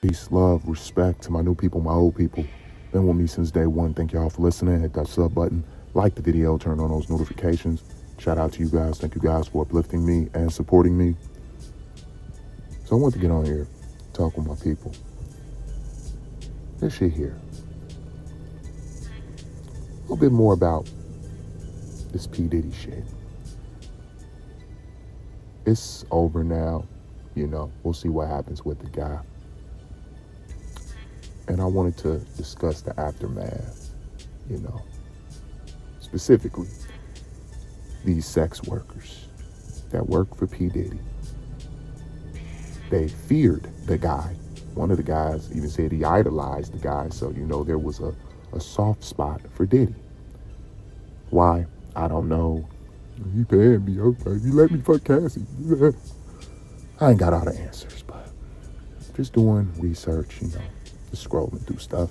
Peace, love, respect to my new people, my old people. Been with me since day one. Thank y'all for listening. Hit that sub button. Like the video. Turn on those notifications. Shout out to you guys. Thank you guys for uplifting me and supporting me. So I want to get on here, talk with my people. This shit here. A little bit more about this P. Diddy shit. It's over now. We'll see what happens with the guy. And I wanted to discuss the aftermath, specifically these sex workers that work for P. Diddy. They feared the guy. One of the guys even said he idolized the guy, so there was a soft spot for Diddy. Why? I don't know. He paying me, okay. He let me fuck Cassie. I ain't got all the answers, but just doing research, just scrolling through stuff.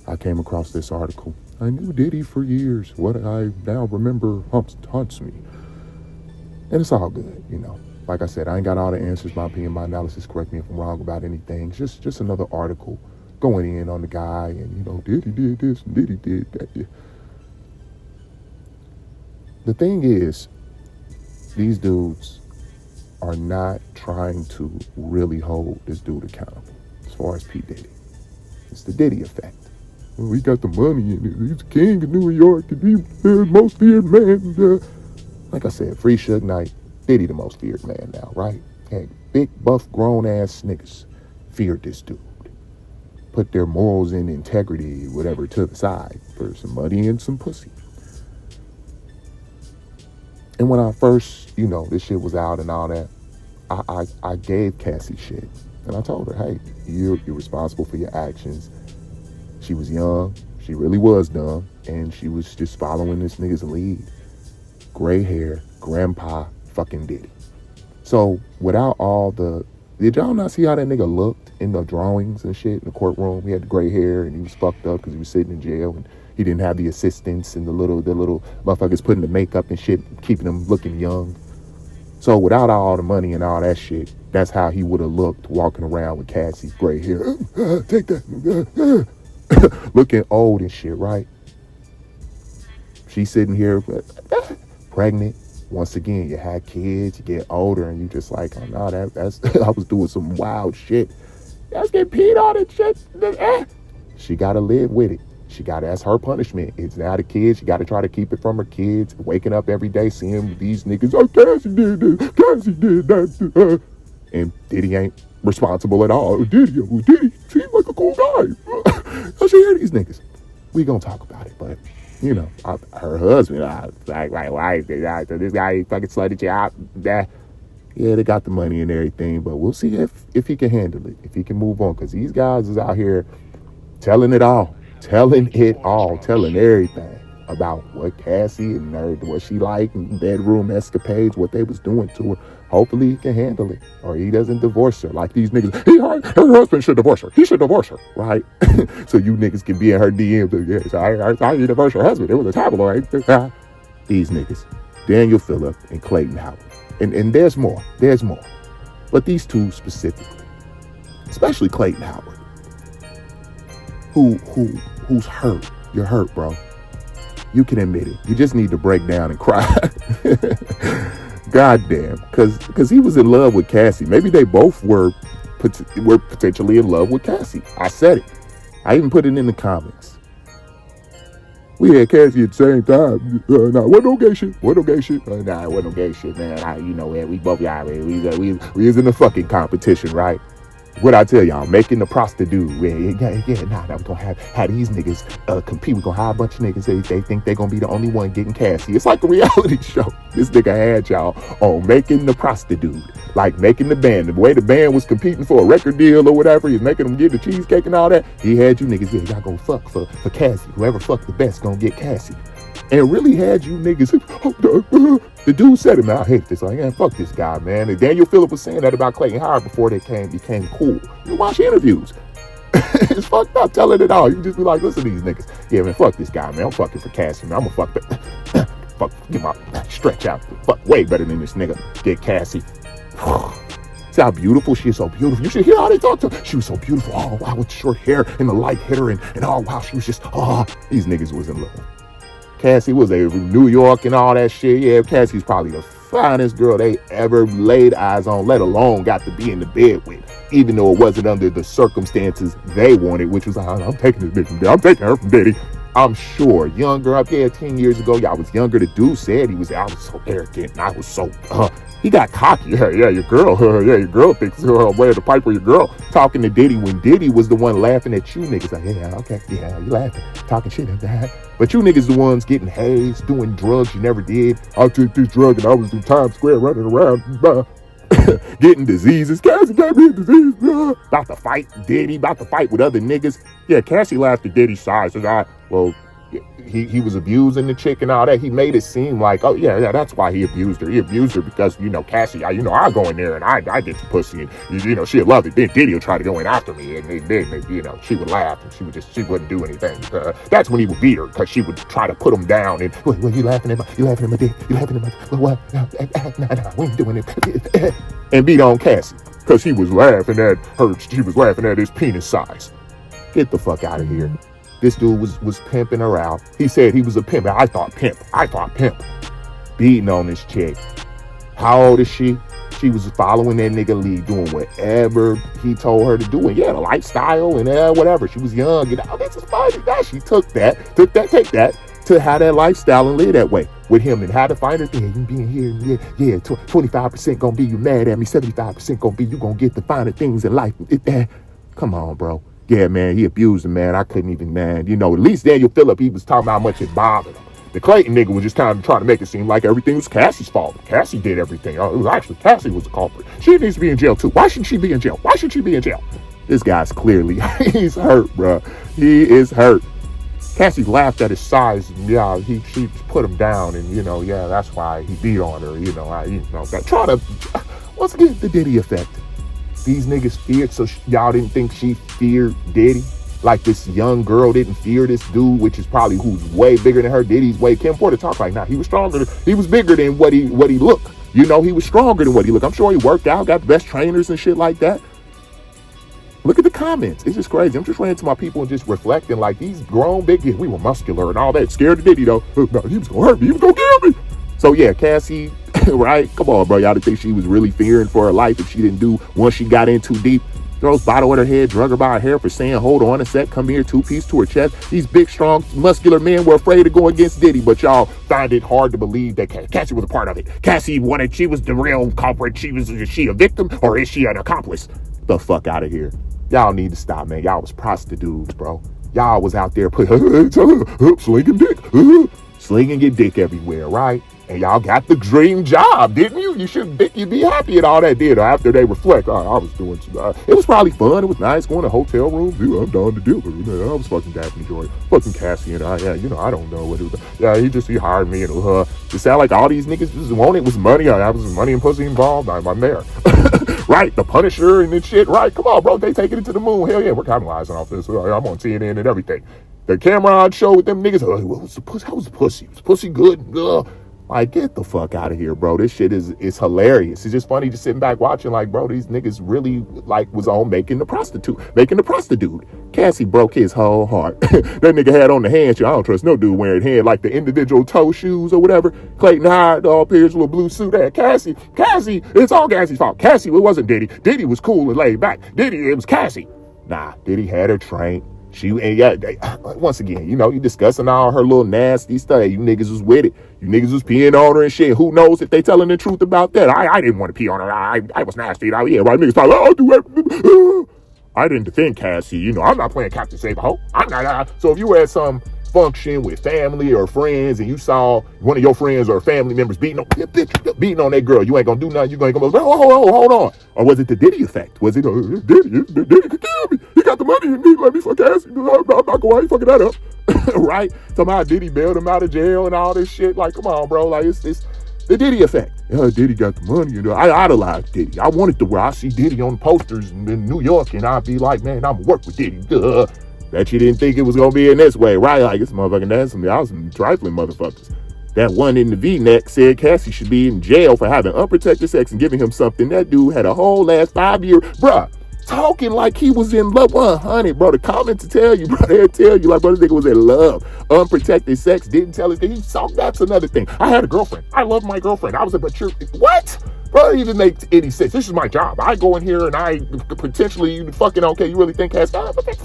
I came across this article. I knew Diddy for years. What I now remember haunts me. And it's all good, Like I said, I ain't got all the answers. My opinion, my analysis, correct me if I'm wrong about anything. Just another article going in on the guy and, Diddy did this and Diddy did that. The thing is, these dudes are not trying to really hold this dude accountable as far as P. Diddy. It's the Diddy effect. Well, he got the money and he's the king of New York and he's the most feared man. Like I said, free Suge Knight, Diddy the most feared man now, right? Hey, big, buff, grown-ass niggas feared this dude. Put their morals and integrity, whatever, to the side for some money and some pussy. And when I first, this shit was out and all that, I gave Cassie shit. And I told her, hey, you're responsible for your actions. She was young. She really was dumb. And she was just following this nigga's lead. Gray hair, grandpa, fucking Diddy. So without all did y'all not see how that nigga looked in the drawings and shit in the courtroom? He had the gray hair and he was fucked up because he was sitting in jail and he didn't have the assistants and the little motherfuckers putting the makeup and shit, keeping him looking young. So without all the money and all that shit, that's how he would have looked walking around with Cassie's gray hair. Take that. Looking old and shit, right? She's sitting here pregnant. Once again, you had kids, you get older, and you just like, oh no, that's I was doing some wild shit. That's getting peed on and shit. She gotta live with it. That's her punishment. It's now the kids. She gotta try to keep it from her kids. Waking up every day, seeing these niggas. Oh, Cassie did this. Cassie did that. And Diddy ain't responsible at all. Diddy seems like a cool guy. I should hear these niggas. We gonna talk about it, but her husband, like my wife, this guy fucking slutted you out. Yeah, they got the money and everything, but we'll see if he can handle it, if he can move on, because these guys is out here telling everything about what Cassie and what she liked and bedroom escapades, what they was doing to her. Hopefully he can handle it, or he doesn't divorce her like these niggas. Her husband should divorce her. He should divorce her, right? So you niggas can be in her DMs. Yes, I divorce her husband. It was a tabloid. These niggas, Daniel Phillip and Clayton Howard, and there's more. But these two specifically, especially Clayton Howard, who's hurt. You're hurt, bro. You can admit it. You just need to break down and cry. Goddamn, because he was in love with Cassie. Maybe they both were potentially in love with Cassie. I said it. I even put it in the comments. We had Cassie at the same time. Nah, what no gay shit? Nah, it wasn't no gay shit, man. We both, we was in the fucking competition, right? What I tell y'all, making the prostitute. Nah, I'm gonna have these niggas compete. We're gonna have a bunch of niggas. They think they're gonna be the only one getting Cassie. It's like a reality show. This nigga had y'all on making the prostitute, like making the band. The way the band was competing for a record deal or whatever, he's making them get the cheesecake and all that. He had you niggas, y'all gonna fuck for Cassie. Whoever fucked the best gonna get Cassie. And really had you niggas. The dude said it, man, I hate this. Like, man, fuck this guy, man. And Daniel Phillip was saying that about Clayton Howard before they became cool. You watch interviews. It's fucked up telling it all. You just be like, listen to these niggas. Yeah, man, fuck this guy, man. I'm fucking for Cassie, man. I'm gonna fuck the fuck, get my stretch out. Fuck way better than this nigga. Get Cassie. See how beautiful she is, so beautiful. You should hear how they talk to her. She was so beautiful. Oh, wow, with short hair and the light hit her. And oh, wow, she was just, these niggas was in love. Cassie was from New York and all that shit. Yeah, Cassie's probably the finest girl they ever laid eyes on, let alone got to be in the bed with. Even though it wasn't under the circumstances they wanted, which was, I'm taking this bitch from Diddy. I'm taking her from Diddy. I'm sure, younger up there, 10 years ago, y'all was younger. The dude said I was so arrogant and I was so, he got cocky. Yeah, your girl thinks wearing the pipe with your girl. Talking to Diddy when Diddy was the one laughing at you niggas. Like, yeah, okay, yeah, you laughing, talking shit at that. But you niggas the ones getting hazed, doing drugs you never did. I took this drug and I was in Times Square running around, getting diseases. Cassie got me a disease. About to fight Diddy, about to fight with other niggas. Yeah, Cassie laughed at Diddy's side. So he was abusing the chick and all that. He made it seem like, oh yeah, that's why he abused her. He abused her because, Cassie, I go in there and I get the pussy and, she'd love it. Then Diddy will try to go in after me and then, she would laugh and she wouldn't do anything. That's when he would beat her because she would try to put him down and, what, you laughing at my dick? You laughing at my, what? Nah, we ain't doing it. And beat on Cassie because he was laughing at her. She was laughing at his penis size. Get the fuck out of here. This dude was pimping her out. He said he was a pimp. I thought pimp. Beating on this chick. How old is she? She was following that nigga lead, doing whatever he told her to do. And yeah, the lifestyle and whatever. She was young. And this is fine. She took that to have that lifestyle and live that way with him and how to find her thing. You being here, yeah, 25% gonna be you mad at me. 75% gonna be you gonna get the finer things in life. Come on, bro. Yeah, man, he abused him, man. I couldn't even, man. At least Daniel Phillip, he was talking about how much it bothered him. The Clayton nigga was just trying to make it seem like everything was Cassie's fault. Cassie did everything. It was actually Cassie was the culprit. She needs to be in jail, too. Why shouldn't she be in jail? This guy's clearly, he's hurt, bro. He is hurt. Cassie laughed at his size. And, yeah, she put him down. And, that's why he beat on her. Try to, once again, the Diddy effect. These niggas feared, so y'all didn't think she feared Diddy? Like this young girl didn't fear this dude, which is probably who's way bigger than her. Diddy's way. Kim Porter talk like, nah, he was stronger. He was bigger than what he looked. He was stronger than what he looked. I'm sure he worked out, got the best trainers and shit like that. Look at the comments. It's just crazy. I'm just running to my people and just reflecting like these grown big kids. We were muscular and all that. Scared of Diddy though. No, he was gonna hurt me. He was gonna kill me. So yeah, Cassie, right? Come on, bro. Y'all didn't think she was really fearing for her life if she didn't do once she got in too deep. Throws bottle at her head, drug her by her hair for saying, hold on a sec, come here, 2-piece to her chest. These big, strong, muscular men were afraid to go against Diddy, but y'all find it hard to believe that Cassie was a part of it. Cassie she was the real culprit. Is she a victim or is she an accomplice? The fuck out of here. Y'all need to stop, man. Y'all was prostitutes, bro. Y'all was out there slinging dick, slinging your dick everywhere, right? And y'all got the dream job, didn't you? You shouldn't think you'd be happy at all that, did after they reflect, I was doing some, it was probably fun. It was nice going to hotel rooms. Dude, I'm down to deal with it. I was fucking Daphne Joy. Fucking Cassie and I don't know what it was. Yeah, he hired me and it sounded like all these niggas just wanted was money. I was money and pussy involved. I'm there. Right? The Punisher and this shit. Right? Come on, bro. They taking it to the moon. Hell yeah, we're capitalizing off this. I'm on CNN and everything. The Cameron show with them niggas. What was the pussy? How was the pussy? Was the pussy good? Like, get the fuck out of here, bro. This shit is hilarious. It's just funny just sitting back watching, like, bro, these niggas really, like, was on making the prostitute. Cassie broke his whole heart. That nigga had on the hand shoe. I don't trust no dude wearing hand, like the individual toe shoes or whatever. Clayton hired Pierce little blue suit. Cassie, it's all Cassie's fault. Cassie, it wasn't Diddy. Diddy was cool and laid back. It was Cassie. Nah, Diddy had her trained. Once again, you discussing all her little nasty stuff. You niggas was with it. You niggas was peeing on her and shit. Who knows if they telling the truth about that? I didn't want to pee on her. I was nasty. Yeah, right. Niggas probably, I'll do everything. I didn't defend Cassie. I'm not playing Captain Save a Hoe. I'm not. So if you were at some function with family or friends and you saw one of your friends or family members beating on that girl, you ain't gonna do nothing. You ain't gonna go, hold on. Or was it the Diddy effect? Was it Diddy could kill me? He got the money and he let me fuck Cassie. I'm not going, how you fucking that up? Right? Somehow Diddy bailed him out of jail and all this shit. Like, come on, bro. Like, it's the Diddy effect. Diddy got the money. I idolized Diddy. I wanted to where I see Diddy on the posters in New York and I'd be like, man, I'm gonna work with Diddy. Bet you didn't think it was gonna be in this way, right? Like, it's motherfucking nasty. I was some trifling motherfuckers. That one in the V-neck said Cassie should be in jail for having unprotected sex and giving him something. That dude had a whole last 5 year, bruh, talking like he was in love. 100, bro. The comments to tell you, bro. They'll tell you like, bro, this nigga was in love. Unprotected sex, didn't tell us that he saw. That's another thing. I had a girlfriend. I love my girlfriend. I was like, but you're, what? Bro, it even makes any sense. This is my job. I go in here and I potentially fucking, okay, you really think Cassie, but big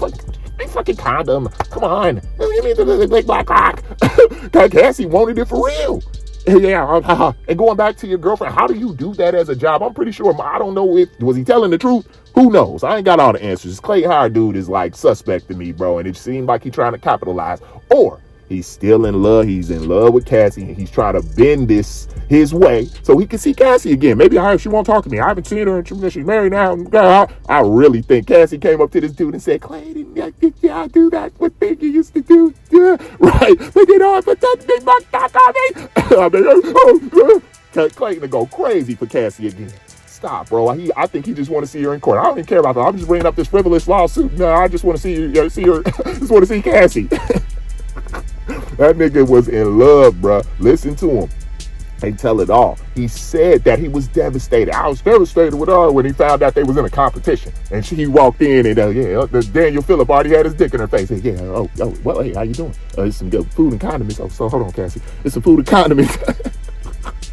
fucking condom. Come on. Give me the big black cock. Cassie wanted it for real. Yeah, and going back to your girlfriend, how do you do that as a job? I'm pretty sure, I don't know if, was he telling the truth? Who knows? I ain't got all the answers. Clayton Hire dude is like suspect to me, bro, and it seemed like he's trying to capitalize. Or he's still in love. He's in love with Cassie, and he's trying to bend this his way so he can see Cassie again. Maybe she won't talk to me. I haven't seen her, and she's married now. I really think Cassie came up to this dude and said, Clayton, yeah, I do that. What thing you used to do? Yeah, right. But you know, but that big buck cock on me. Clayton to go crazy for Cassie again. Stop, bro. I think he just want to see her in court. I don't even care about that. I'm just bringing up this frivolous lawsuit. No, I just want to see her. Just want to see Cassie. That nigga was in love, bro. Listen to him. They tell it all. He said that he was devastated. I was devastated with her when he found out they was in a competition. And she walked in and Daniel Phillip already had his dick in her face. Said, well, hey, how you doing? It's some good food and condiments. Oh, so hold on, Cassie. It's some food and condiments.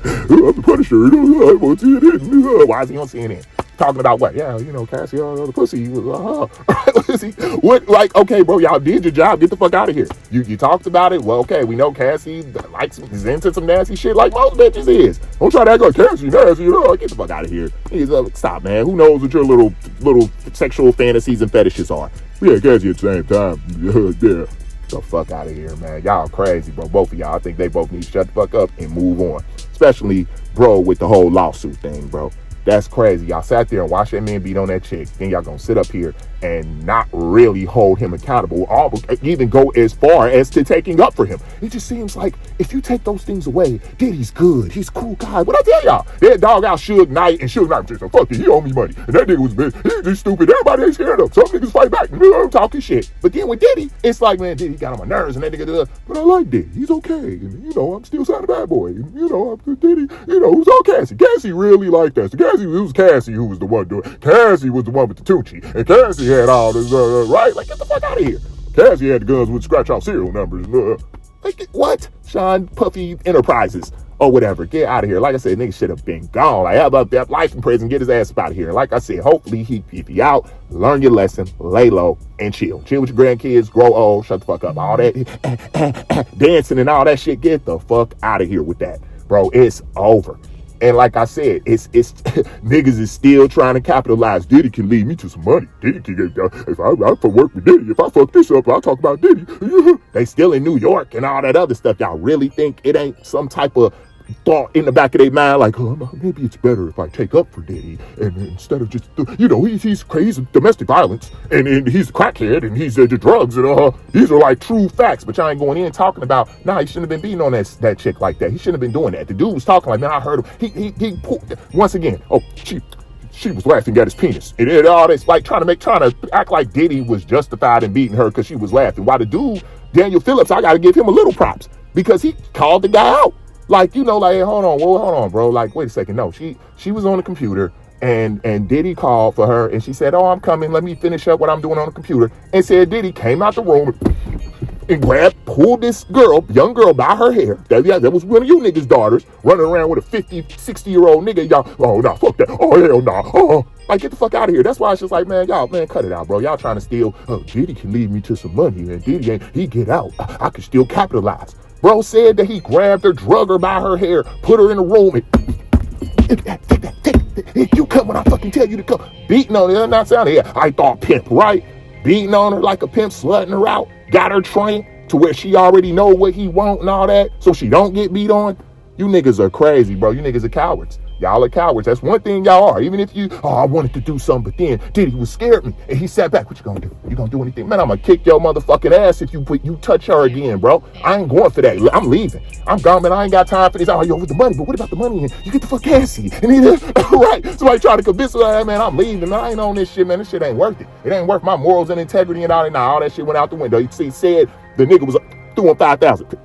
I'm the Punisher. I want to see it in. Why is he on CNN? Talking about what? Yeah, Cassie, the pussy. What? Like, okay, bro, y'all did your job. Get the fuck out of here. You talked about it. Well, okay, we know Cassie is into some nasty shit like most bitches is. Don't try to act like Cassie nasty. Get the fuck out of here. Stop, man. Who knows what your little sexual fantasies and fetishes are? Yeah, Cassie at the same time. Yeah. The fuck out of here, man. Y'all crazy, bro. Both of y'all. I think they both need to shut the fuck up and move on. Especially, bro, with the whole lawsuit thing, bro. That's crazy. Y'all sat there and watched that man beat on that chick. Then y'all gonna sit up here and not really hold him accountable, or even go as far as to taking up for him. It just seems like if you take those things away, Diddy's good. He's a cool guy. What I tell y'all? That dog out Suge Knight, and Suge Knight just said, fuck it, he owe me money. And that nigga was bitch. He's just stupid. Everybody ain't scared of him. Some niggas fight back. Talking shit. But then with Diddy, it's like, man, Diddy got on my nerves, and that nigga, but I like Diddy. He's okay. And, I'm still signing bad boy. And, I'm Diddy, who's all Cassie. Cassie really liked that. So Cassie, it was Cassie who was the one doing it. Cassie was the one with the Tucci. And Cassie had all this, right? Like, get the fuck out of here. Cassie had the guns with scratch-off serial numbers. Like, what? Sean Puffy Enterprises or whatever. Get out of here. Like I said, nigga should have been gone. Like, how about that life in prison? Get his ass up out of here. Like I said, hopefully if he out, learn your lesson, lay low, and chill. Chill with your grandkids, grow old, shut the fuck up. All that dancing and all that shit, get the fuck out of here with that. Bro, it's over. And like I said, it's niggas is still trying to capitalize. Diddy can lead me to some money. Diddy can get, if I work with Diddy, if I fuck this up, I'll talk about Diddy. They still in New York and all that other stuff. Y'all really think it ain't some type of thought in the back of their mind like, maybe it's better if I take up for Diddy and instead of just, he's crazy, domestic violence, and he's a crackhead, and he's the drugs, and these are like true facts, but y'all ain't going in talking about, he shouldn't have been beating on that chick like that. He shouldn't have been doing that. The dude was talking like, man, I heard him. He once again, she was laughing at his penis. And all this, like trying to act like Diddy was justified in beating her because she was laughing. While the dude, Daniel Phillips, I got to give him a little props because he called the guy out. Like, hey, hold on, bro. Like, wait a second. No, she was on the computer and Diddy called for her and she said, oh, I'm coming. Let me finish up what I'm doing on the computer. And said Diddy came out the room and pulled this young girl by her hair. That was one of you niggas' daughters running around with a 50, 60-year-old nigga. Y'all, oh, no, fuck that. Oh, hell no. Like, get the fuck out of here. That's why it's just like, man, cut it out, bro. Y'all trying to steal. Diddy can lead me to some money. And Diddy he get out. I can still capitalize. Bro said that he grabbed her, drug her by her hair, put her in a room, and you come when I fucking tell you to come. Beating on her, not sounding here. I thought pimp, right? Beating on her like a pimp, slutting her out, got her trained to where she already know what he want and all that, so she don't get beat on. You niggas are crazy, bro. You niggas are cowards. Y'all are cowards. That's one thing y'all are. Even if I wanted to do something, but then Diddy was scared me and he sat back. What you gonna do? You gonna do anything? Man, I'm gonna kick your motherfucking ass if you touch her again, bro. I ain't going for that. I'm leaving. I'm gone, man. I ain't got time for this. Oh, yo, with the money, but what about the money? And you get the fuck Cassie. And then, right, somebody trying to convince her, hey, man, I'm leaving. I ain't on this shit, man. This shit ain't worth it. It ain't worth my morals and integrity and all that. Nah, all that shit went out the window. He said the nigga was doing 5,000.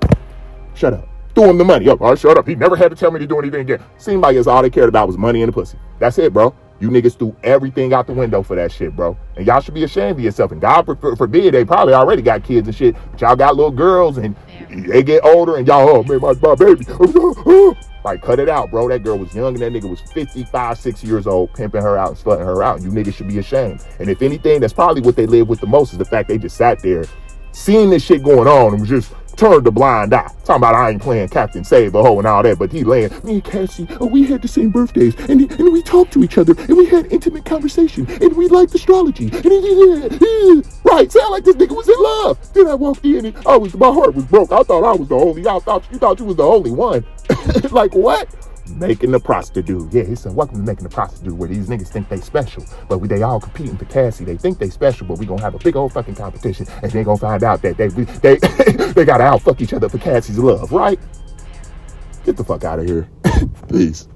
Shut up. threw him the money. Oh, shut up. He never had to tell me to do anything again. Seemed like it's all they cared about was money and the pussy. That's it, bro. You niggas threw everything out the window for that shit, bro. And y'all should be ashamed of yourself. And God forbid, they probably already got kids and shit. But y'all got little girls and they get older and y'all, oh man, my baby. Like, cut it out, bro. That girl was young and that nigga was 55, 6 years old, pimping her out and slutting her out. You niggas should be ashamed. And if anything, that's probably what they live with the most is the fact they just sat there seeing this shit going on and was just turned a blind eye. Talking about I ain't playing Captain Save a Hoe and all that, but he laying, me and Cassie, we had the same birthdays, and we talked to each other, and we had intimate conversation, and we liked astrology, right, sound like this nigga was in love. Then I walked in and my heart was broke. I thought I was the only, you thought you was the only one. Like what? Making the prostitute. Yeah, he said, welcome to Making the Prostitute, where these niggas think they special, but they all competing for Cassie. They think they special, but we gonna have a big old fucking competition, and they gonna find out that they gotta out fuck each other for Cassie's love, right? Get the fuck out of here. Peace.